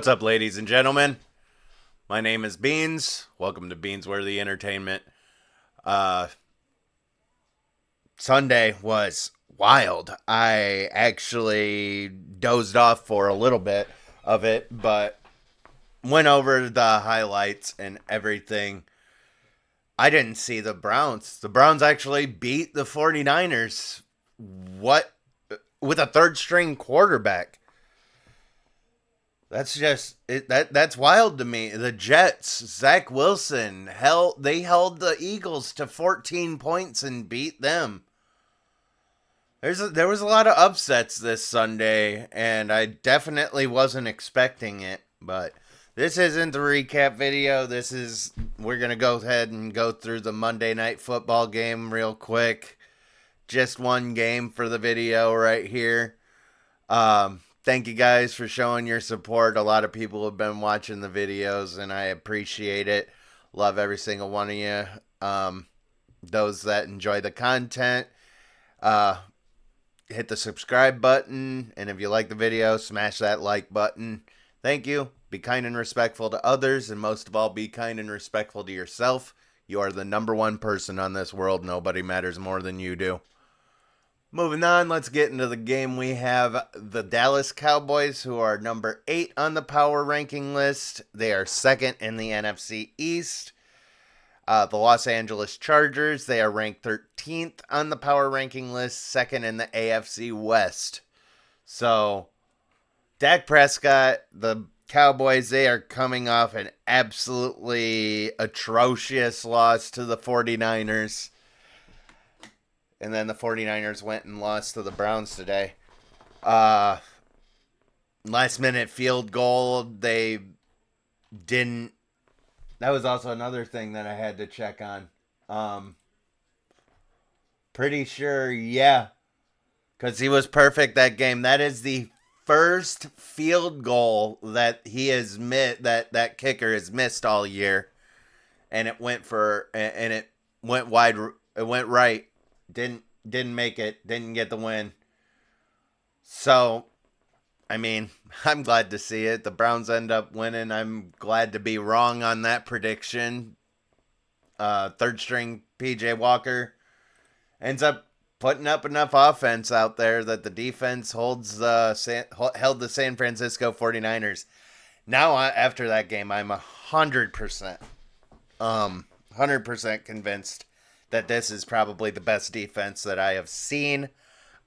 What's up, ladies and gentlemen? My name is Beans. Welcome to Beansworthy Entertainment. Uh, Sunday was wild. I actually dozed off for a little bit of it, but went over the highlights and everything. I didn't see the Browns. The Browns actually beat the 49ers. What? With a third string quarterback. That's just that's wild to me. The Jets, Zach Wilson, they held the Eagles to 14 points and beat them. There was a lot of upsets this Sunday, and I definitely wasn't expecting it. But this isn't the recap video. We're gonna go ahead and go through the Monday Night Football game real quick. Just one game for the video right here. Thank you guys for showing your support. A lot of people have been watching the videos, and I appreciate it. Love every single one of you. Those that enjoy the content, hit the subscribe button, and if you like the video, smash that like button. Thank you. Be kind and respectful to others, and most of all, be kind and respectful to yourself. You are the number one person on this world. Nobody matters more than you do. Moving on, let's get into the game. We have the Dallas Cowboys, who are number 8 on the power ranking list. They are second in the NFC East. The Los Angeles Chargers, they are ranked 13th on the power ranking list, second in the AFC West. So, Dak Prescott, the Cowboys, they are coming off an absolutely atrocious loss to the 49ers. And then the 49ers went and lost to the Browns today. Last minute field goal, they didn't. That was also another thing that I had to check on. Pretty sure, yeah. Because he was perfect that game. That is the first field goal that he has missed, that kicker has missed all year. And it went wide, it went right. Didn't make it. Didn't get the win. So, I mean, I'm glad to see it. The Browns end up winning. I'm glad to be wrong on that prediction. Third string PJ Walker ends up putting up enough offense out there that the defense held the San Francisco 49ers. Now, after that game, I'm 100% convinced that this is probably the best defense that I have seen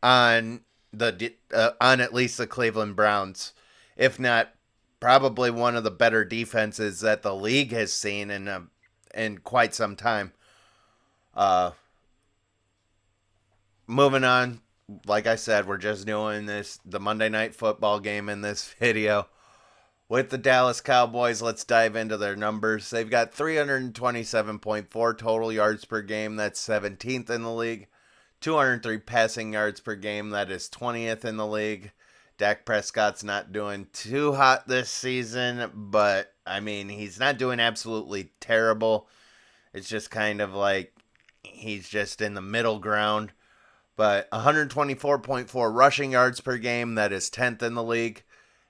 on at least the Cleveland Browns, if not probably one of the better defenses that the league has seen in quite some time. Moving on, like I said, we're just doing the Monday Night Football game in this video. With the Dallas Cowboys, let's dive into their numbers. They've got 327.4 total yards per game. That's 17th in the league. 203 passing yards per game. That is 20th in the league. Dak Prescott's not doing too hot this season, but, I mean, he's not doing absolutely terrible. It's just kind of like he's just in the middle ground. But 124.4 rushing yards per game. That is 10th in the league.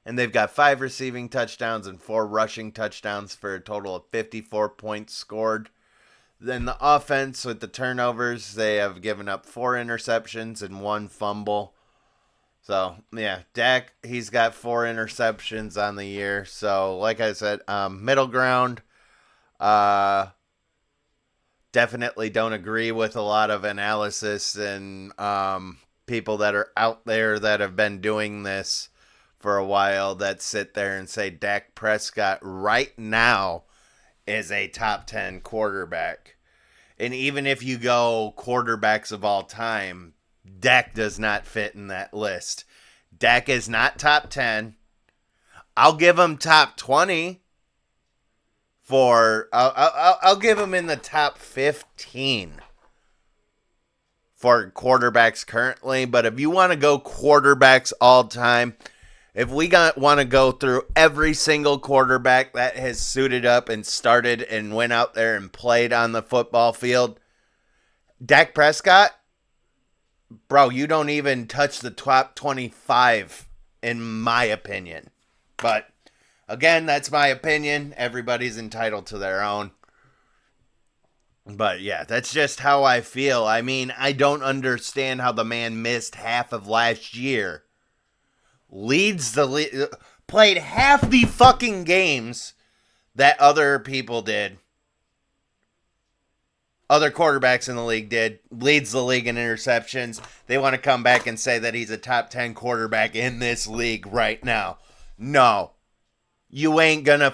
And they've got 5 receiving touchdowns and 4 rushing touchdowns for a total of 54 points scored. Then the offense with the turnovers, they have given up 4 interceptions and 1 fumble. So, yeah, Dak, he's got 4 interceptions on the year. So, like I said, middle ground. Definitely don't agree with a lot of analysis and people that are out there that have been doing this for a while that sit there and say Dak Prescott right now is a top 10 quarterback. And even if you go quarterbacks of all time, Dak does not fit in that list. Dak is not top 10. I'll give him top 20 I'll give him in the top 15 for quarterbacks currently. But if you want to go quarterbacks all time, if we want to go through every single quarterback that has suited up and started and went out there and played on the football field, Dak Prescott, bro, you don't even touch the top 25 in my opinion. But Again, that's my opinion. Everybody's entitled to their own. But yeah, that's just how I feel. I mean, I don't understand how the man missed half of last year. Leads the league, played half the fucking games that other people did. Other quarterbacks in the league did. Leads the league in interceptions. They want to come back and say that he's a top 10 quarterback in this league right now. No. You ain't gonna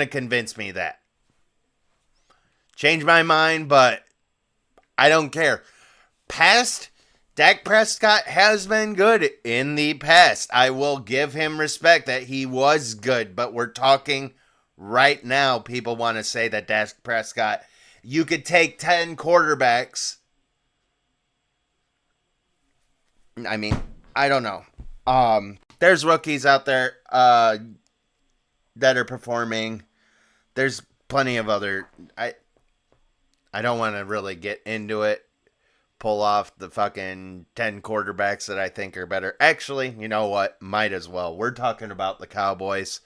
convince me that. Change my mind, but I don't care. Past, Dak Prescott has been good in the past. I will give him respect that he was good, but we're talking right now. People want to say that Dak Prescott, you could take 10 quarterbacks. I mean, I don't know. There's rookies out there that are performing. There's plenty of other. I don't want to really get into it. Pull off the fucking 10 quarterbacks that I think are better. Actually, you know what? Might as well. We're talking about the Cowboys.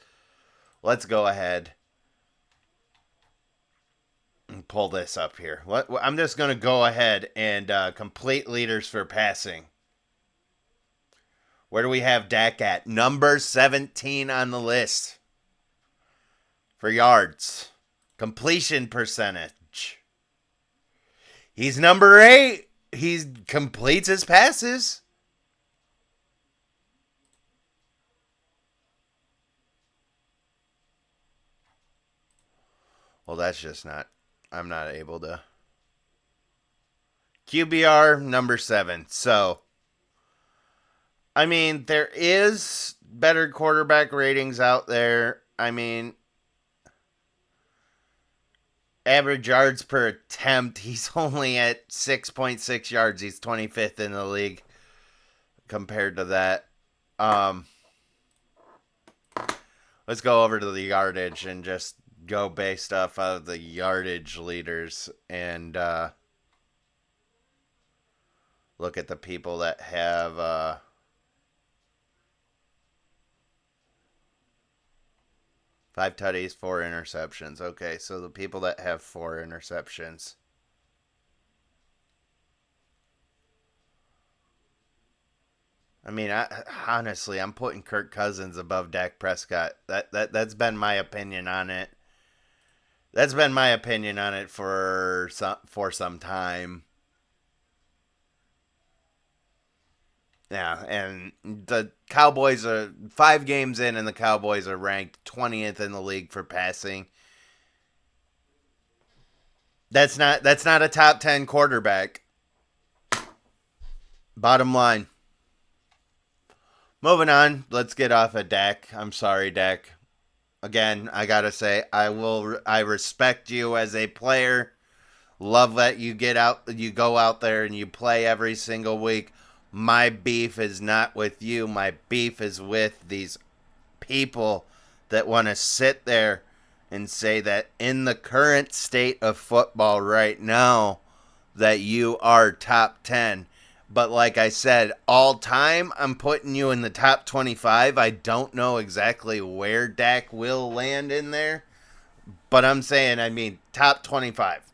Let's go ahead and pull this up here. I'm just going to go ahead and complete leaders for passing. Where do we have Dak at? Number 17 on the list. For yards. Completion percentage. He's number 8. He completes his passes. Well, that's just not. I'm not able to. QBR number 7. So, I mean, there is better quarterback ratings out there. I mean, average yards per attempt, he's only at 6.6 yards. He's 25th in the league compared to that. Let's go over to the yardage and just go based off of the yardage leaders and look at the people that have 5 tutties, 4 interceptions. Okay, so the people that have 4 interceptions. I mean, honestly, I'm putting Kirk Cousins above Dak Prescott. That's been my opinion on it. That's been my opinion on it for some time. Yeah, and the Cowboys are 5 games in, and the Cowboys are ranked 20th in the league for passing. That's not a top 10 quarterback. Bottom line. Moving on, let's get off of Dak. I'm sorry, Dak. Again, I gotta say, I respect you as a player. Love that you go out there and you play every single week. My beef is not with you. My beef is with these people that want to sit there and say that in the current state of football right now, that you are top 10. But like I said, all time, I'm putting you in the top 25. I don't know exactly where Dak will land in there. But I'm saying, I mean, top 25.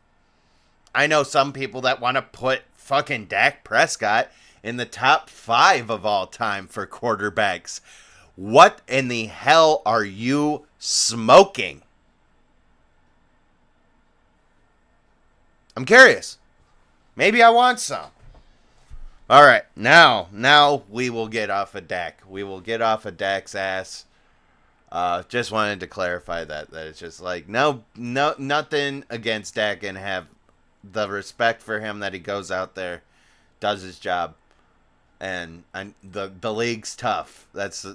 I know some people that want to put fucking Dak Prescott in the top 5 of all time for quarterbacks. What in the hell are you smoking? I'm curious. Maybe I want some. All right, now we will get off of Dak. We will get off of Dak's ass. Just wanted to clarify that it's just like no nothing against Dak, and have the respect for him that he goes out there, does his job, and the league's tough.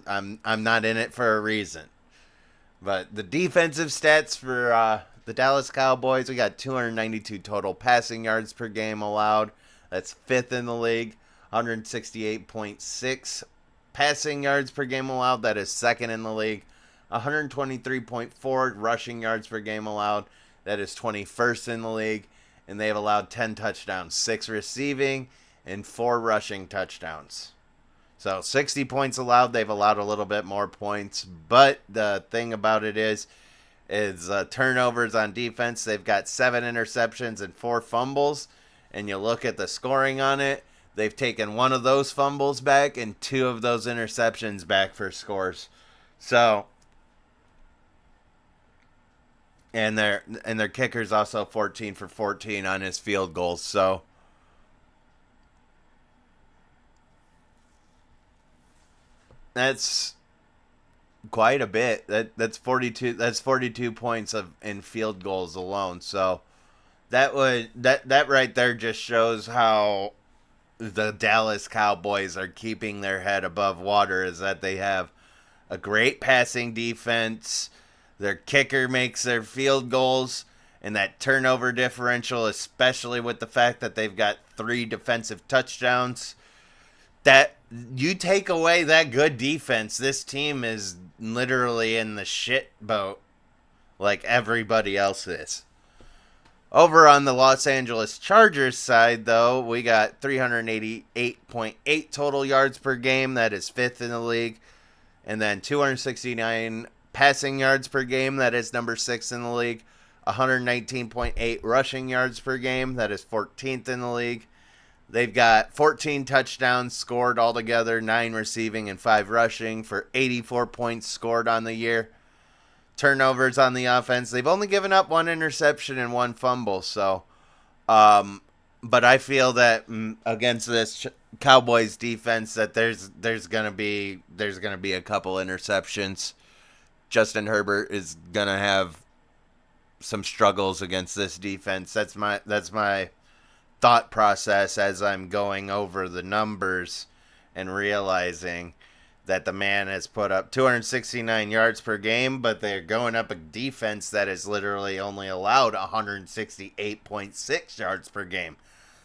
I'm not in it for a reason. But the defensive stats for the Dallas Cowboys, we got 292 total passing yards per game allowed. That's 5th in the league. 168.6 passing yards per game allowed. That is 2nd in the league. 123.4 rushing yards per game allowed. That is 21st in the league. And they have allowed 10 touchdowns, 6 receiving, and 4 rushing touchdowns. So 60 points allowed. They've allowed a little bit more points. But the thing about it is turnovers on defense. They've got 7 interceptions and 4 fumbles. And you look at the scoring on it, they've taken 1 of those fumbles back and 2 of those interceptions back for scores. So, and their kicker's also 14 for 14 on his field goals. So that's quite a bit. That's 42. That's 42 points in field goals alone. So that right there just shows how the Dallas Cowboys are keeping their head above water. Is that they have a great passing defense. Their kicker makes their field goals, and that turnover differential, especially with the fact that they've got 3 defensive touchdowns. That you take away that good defense, this team is literally in the shit boat like everybody else is. Over on the Los Angeles Chargers side, though, we got 388.8 total yards per game. That is 5th in the league. And then 269 passing yards per game. That is number 6 in the league. 119.8 rushing yards per game. That is 14th in the league. They've got 14 touchdowns scored altogether, 9 receiving and 5 rushing for 84 points scored on the year. Turnovers on the offense. They've only given up 1 interception and 1 fumble. So, but I feel that against this Cowboys defense, that there's gonna be a couple interceptions. Justin Herbert is gonna have some struggles against this defense. That's my thought process as I'm going over the numbers and realizing that the man has put up 269 yards per game, but they're going up a defense that is literally only allowed 168.6 yards per game.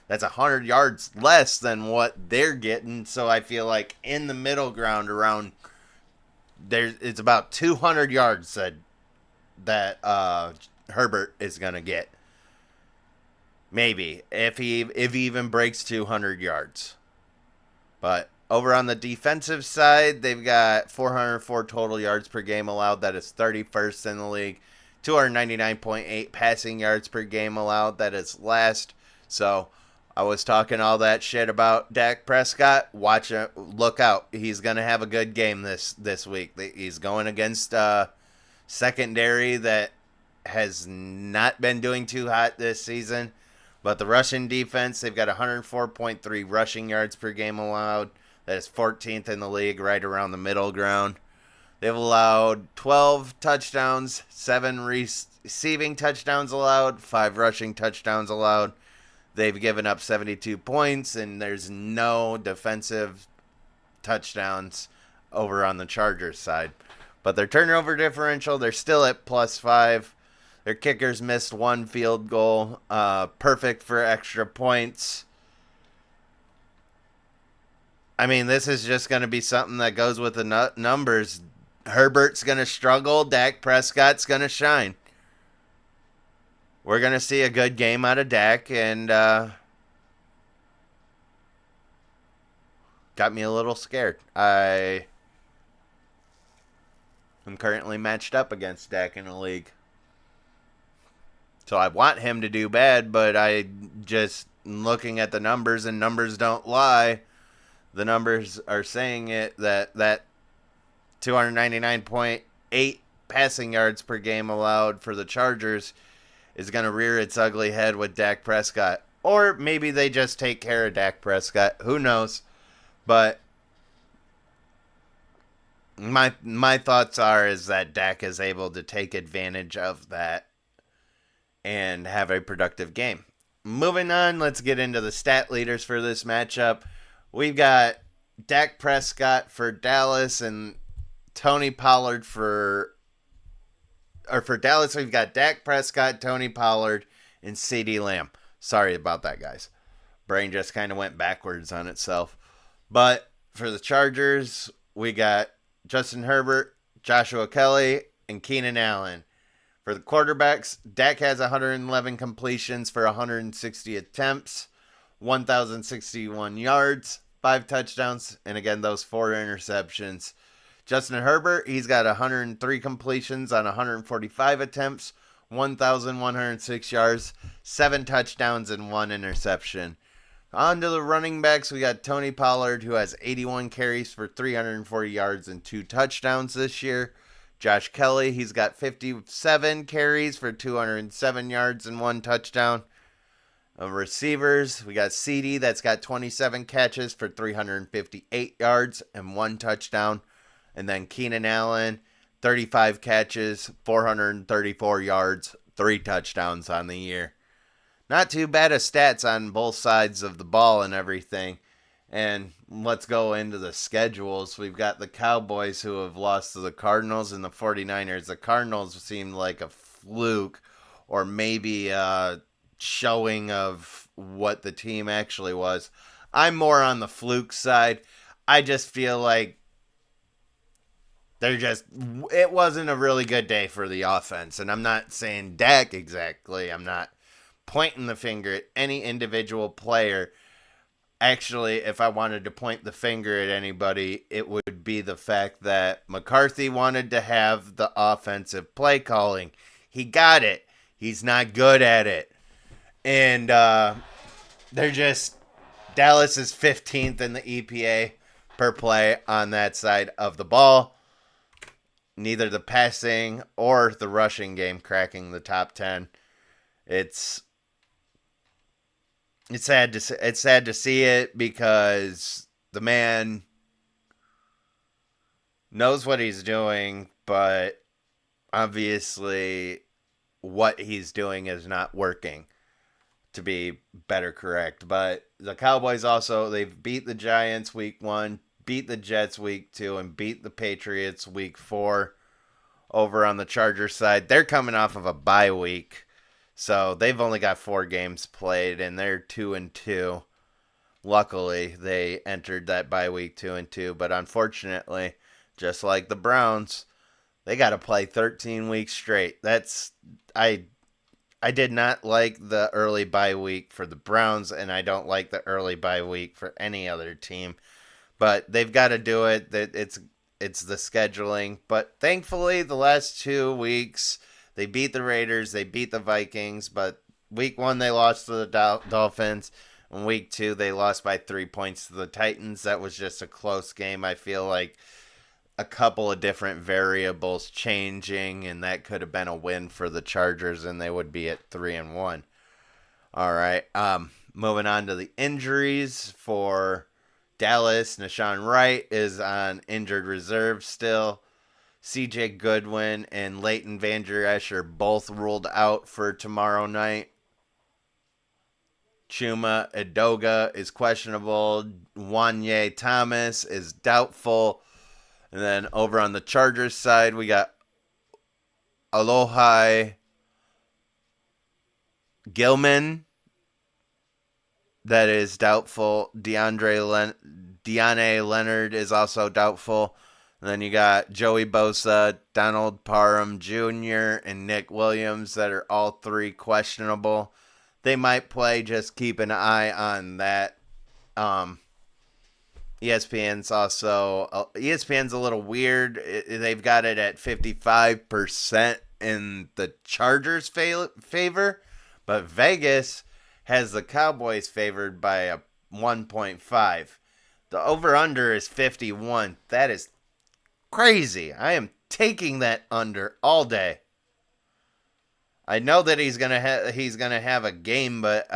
That's 100 yards less than what they're getting. So I feel like in the middle ground around there, it's about 200 yards that Herbert is going to get. Maybe if he even breaks 200 yards. But over on the defensive side, they've got 404 total yards per game allowed. That is 31st in the league. 299.8 passing yards per game allowed. That is last. So I was talking all that shit about Dak Prescott. Look out. He's going to have a good game this week. He's going against secondary that has not been doing too hot this season. But the Russian defense, they've got 104.3 rushing yards per game allowed. That is 14th in the league, right around the middle ground. They've allowed 12 touchdowns, 7 receiving touchdowns allowed, 5 rushing touchdowns allowed. They've given up 72 points, and there's no defensive touchdowns over on the Chargers side. But their turnover differential, they're still at +5. Their kickers missed 1 field goal, perfect for extra points. I mean, this is just going to be something that goes with the numbers. Herbert's going to struggle. Dak Prescott's going to shine. We're going to see a good game out of Dak, and got me a little scared. I am currently matched up against Dak in the league. So I want him to do bad, but I just looking at the numbers, and numbers don't lie. The numbers are saying it that 299.8 passing yards per game allowed for the Chargers is going to rear its ugly head with Dak Prescott. Or maybe they just take care of Dak Prescott. Who knows? But my thoughts is that Dak is able to take advantage of that and have a productive game. Moving on, let's get into the stat leaders for this matchup. We've got Dak Prescott for Dallas and Tony Pollard for Dallas. We've got Dak Prescott, Tony Pollard, and CeeDee Lamb. Sorry about that, guys. Brain just kind of went backwards on itself. But for the Chargers, we got Justin Herbert, Joshua Kelly, and Keenan Allen. For the quarterbacks, Dak has 111 completions for 160 attempts, 1,061 yards, 5 touchdowns, and again, those 4 interceptions. Justin Herbert, he's got 103 completions on 145 attempts, 1,106 yards, 7 touchdowns, and 1 interception. On to the running backs, we got Tony Pollard, who has 81 carries for 340 yards and 2 touchdowns this year. Josh Kelly, he's got 57 carries for 207 yards and 1 touchdown. Receivers, we got CD, that's got 27 catches for 358 yards and 1 touchdown. And then Keenan Allen, 35 catches, 434 yards, 3 touchdowns on the year. Not too bad of stats on both sides of the ball and everything. And let's go into the schedules. We've got the Cowboys, who have lost to the Cardinals, and the 49ers. The Cardinals seemed like a fluke, or maybe a showing of what the team actually was. I'm more on the fluke side. I just feel like it wasn't a really good day for the offense. And I'm not saying Dak exactly. I'm not pointing the finger at any individual player. Actually, if I wanted to point the finger at anybody, it would be the fact that McCarthy wanted to have the offensive play calling. He got it. He's not good at it. And Dallas is 15th in the EPA per play on that side of the ball. Neither the passing or the rushing game cracking the top 10. It's sad to see it, because the man knows what he's doing, but obviously what he's doing is not working, to be better correct. But the Cowboys also, they've beat the Giants week 1, beat the Jets week 2, and beat the Patriots week 4. Over on the Chargers side, they're coming off of a bye week. So they've only got 4 games played, and they're 2-2. Luckily, they entered that bye week 2-2, but unfortunately, just like the Browns, they got to play 13 weeks straight. I did not like the early bye week for the Browns, and I don't like the early bye week for any other team. But they've got to do it. It's the scheduling. But thankfully, the last 2 weeks, they beat the Raiders, they beat the Vikings, but week 1 they lost to the Dolphins. In week 2 they lost by 3 points to the Titans. That was just a close game. I feel like a couple of different variables changing, and that could have been a win for the Chargers, and they would be at 3-1. All right, moving on to the injuries for Dallas. Nashawn Wright is on injured reserve still. C.J. Goodwin and Leighton Vander Esch are both ruled out for tomorrow night. Chuma Edoga is questionable. Wanye Thomas is doubtful. And then over on the Chargers side, we got Alohi Gilman. That is doubtful. Deontay Leonard is also doubtful. And then you got Joey Bosa, Donald Parham Jr., and Nick Williams that are all 3 questionable. They might play. Just keep an eye on that. ESPN's a little weird. They've got it at 55% in the Chargers' favor, but Vegas has the Cowboys favored by a 1.5. The over-under is 51. That is crazy. I am taking that under all day. I know that he's gonna have a game, but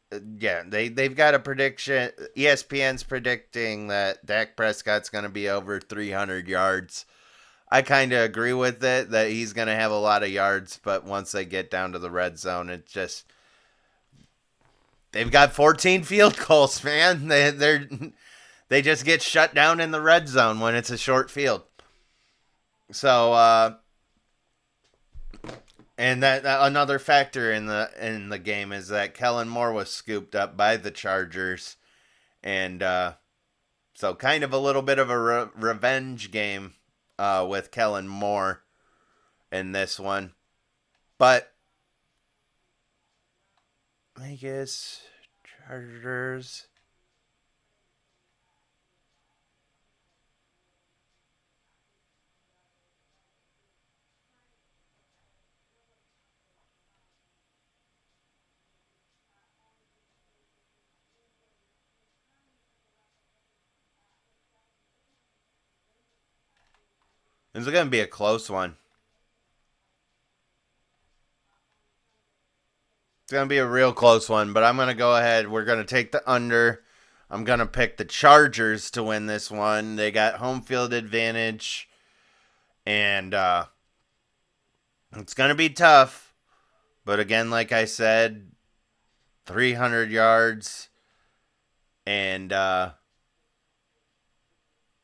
they've got a prediction. ESPN's predicting that Dak Prescott's gonna be over 300 yards. I kind of agree with it, that he's gonna have a lot of yards, but once they get down to the red zone, it's just, they've got 14 field goals, man. They just get shut down in the red zone when it's a short field. So, and that another factor in the game is that Kellen Moore was scooped up by the Chargers, and so kind of a little bit of a revenge game with Kellen Moore in this one, but I guess Chargers. This is going to be a close one. It's going to be a real close one, but I'm going to go ahead. We're going to take the under. I'm going to pick the Chargers to win this one. They got home field advantage, and it's going to be tough. But again, like I said, 300 yards, and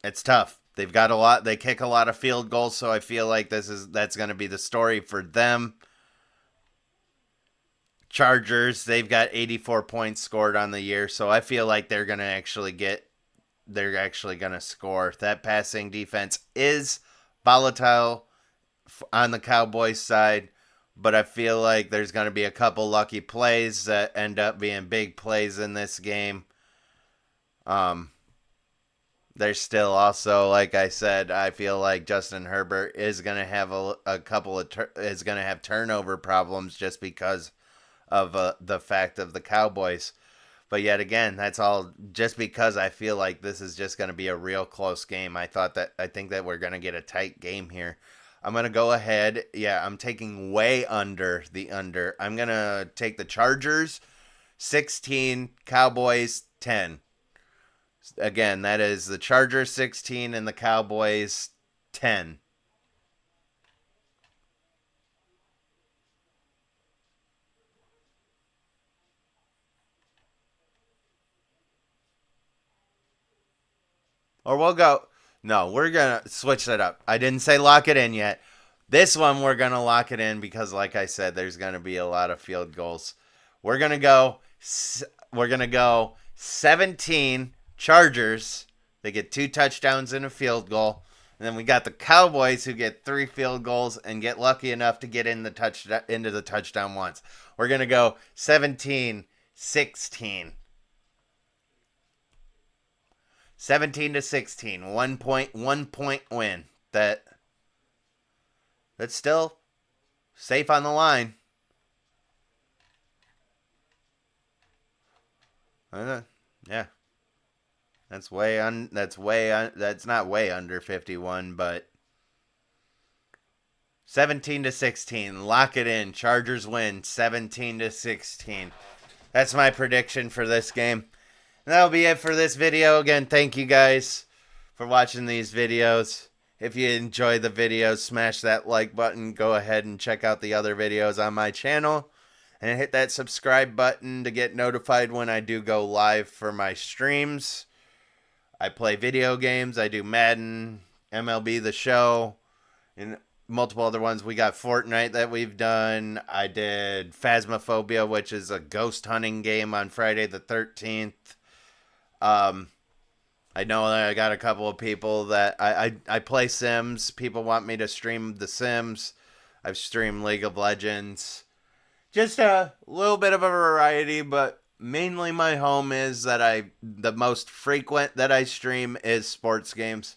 it's tough. They've got a lot. They kick a lot of field goals, so I feel like that's going to be the story for them. Chargers, they've got 84 points scored on the year, so I feel like they're going to score. That passing defense is volatile on the Cowboys side, but I feel like there's going to be a couple lucky plays that end up being big plays in this game. There's still also, like I said, I feel like Justin Herbert is going to have is going to have turnover problems just because of the fact of the Cowboys. But yet again, that's all just because I feel like this is just going to be a real close game. I think that we're going to get a tight game here. I'm going to go ahead. Yeah, I'm taking way under the under. I'm going to take the Chargers 16, Cowboys 10. Again, that is the Chargers 16 and the Cowboys 10. Or we'll go. No, we're going to switch that up. I didn't say lock it in yet. This one, we're going to lock it in because, like I said, there's going to be a lot of field goals. We're going to go 17 Chargers. They get 2 touchdowns and a field goal. And then we got the Cowboys who get 3 field goals and get lucky enough to get into the touchdown once. We're going to go 17-16. 17-16, 1 point win. That's still safe on the line. Yeah. That's not way under 51, but 17-16. Lock it in. Chargers win 17-16. That's my prediction for this game. And that'll be it for this video. Again, thank you guys for watching these videos. If you enjoy the videos, smash that like button. Go ahead and check out the other videos on my channel. And hit that subscribe button to get notified when I do go live for my streams. I play video games. I do Madden, MLB The Show, and multiple other ones. We got Fortnite that we've done. I did Phasmophobia, which is a ghost hunting game on Friday the 13th. I know that I got a couple of people that I play Sims. People want me to stream The Sims. I've streamed League of Legends. Just a little bit of a variety, but mainly my home is that the most frequent that I stream is sports games.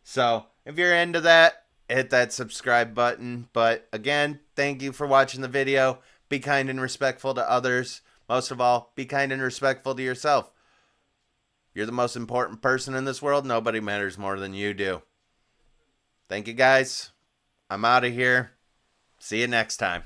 So if you're into that, hit that subscribe button. But again, thank you for watching the video. Be kind and respectful to others. Most of all, be kind and respectful to yourself. You're the most important person in this world. Nobody matters more than you do. Thank you, guys. I'm out of here. See you next time.